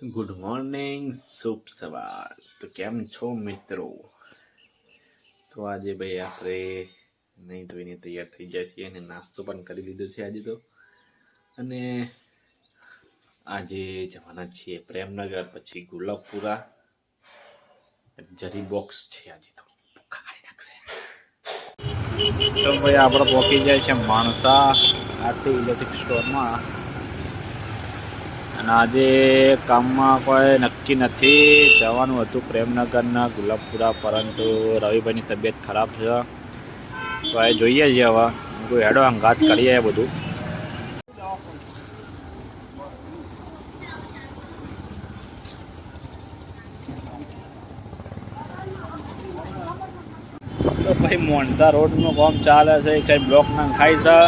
Good morning, શુભ સવાર. તો કેમ છો મિત્રો? તો આજે ભાઈ આપણે નહીં ધોઈને તૈયાર થઈ જાય છીએ અને નાસ્તો પણ કરી લીધો છે આજે તો. અને આજે જવાના છીએ પ્રેમનગર, પછી ગુલાબપુરા. જરી બોક્સ છે આજે તો ભૂખા કાઢી નાખશે. તો ભાઈ આપણે પહોંચી જાય છે માણસા આરતી ઇલેક્ટ્રિક સ્ટોરમાં. અને આજે કામમાં કોઈ નક્કી નથી, જવાનું હતું પ્રેમનગરના ગુલાબપુરા, પરંતુ રવિભાઈની તબિયત ખરાબ છે તો એ જોઈએ છે. હવે કોઈ હેડો અંગાત કરીએ બધું. તો ભાઈ મોનસા રોડનું કામ ચાલે છે, એક સાઈડ બ્લોક નાખાય છે.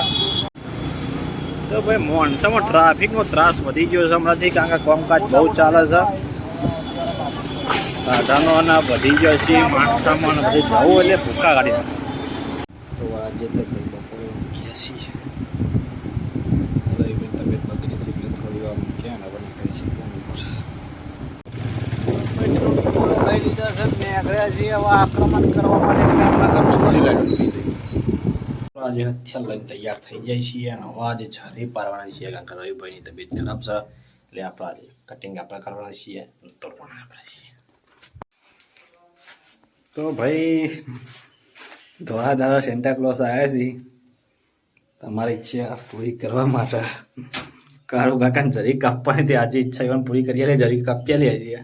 તો ભાઈ મોનસામાં ટ્રાફિકનો ત્રાસ વધી ગયો છે હમણાંથી, કારણ કે કામકાજ બહુ ચાલે છે. સાધનો અને વધી ગયો છે માણસામાં, બધી જવું એટલે ભૂખા કાઢી નાખે. તો આજે તો ભાઈ બપોરે મૂક્યા છીએ, તબિયત બગડી છે એટલે થોડી વાર મૂક્યા ને બની ખાઈ છીએ. આક્રમણ કરવા માટે આજે હથિયાર લઈને તૈયાર થઈ જાય છીએ અને હવે આજે ઝારી પારવાના છીએ, કારણ કે રવિભાઈની તબિયત ખરાબ છે એટલે આપણે આજે કટિંગ આપણે કરવાના છીએ, તોડવાના આપણે છીએ. તો ભાઈ ધોળા ધારા સેન્ટા ક્લોઝ આવ્યા છીએ તમારી ઈચ્છા પૂરી કરવા માટે. કાળુ કાકાને જરી કાપવાની તે આજે ઈચ્છા એવાની પૂરી કરી લે, જરી કાપ્યા લે છીએ.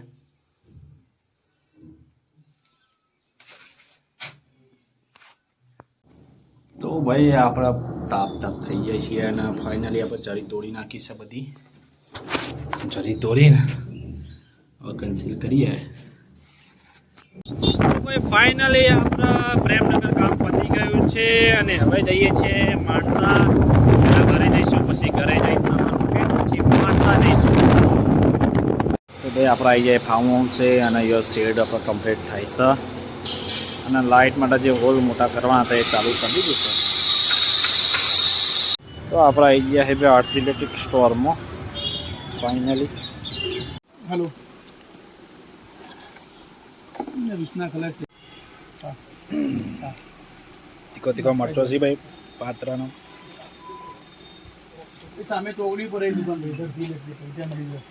તો ભાઈ આપણે તાપ થઈ જાય છીએ અને ફાઇનલી આપણે જરી તોડી નાખી છે બધી. જરી તોડીને હવે કન્સીલ કરીએ. ભાઈ ફાઇનલી આપણા પ્રેમનગર કામ પતી ગયું છે અને હવે જઈએ છીએ માણસા. ઘરે જઈશું, પછી ઘરે જઈશું, પછી માણસા જઈશું. તો ભાઈ આપણે આવી જાય ફાર્મ હાઉસ છે અને યો શેડ આપણે કમ્પ્લીટ થાય છે અને લાઇટ માટે જે હોલ મોટા કરવાના હતા એ ચાલુ કરી દીધું છે. તો આપણે આવી ગયા છે ભાઈ આરતી ઇલેક્ટ્રિક સ્ટોરમાં ફાઇનલી. हेलो विष्णा कलर से તીખો તીખો મરચો છે ભાઈ પાત્રનો. સામે ચોકડી પર દુકાન ભાઈ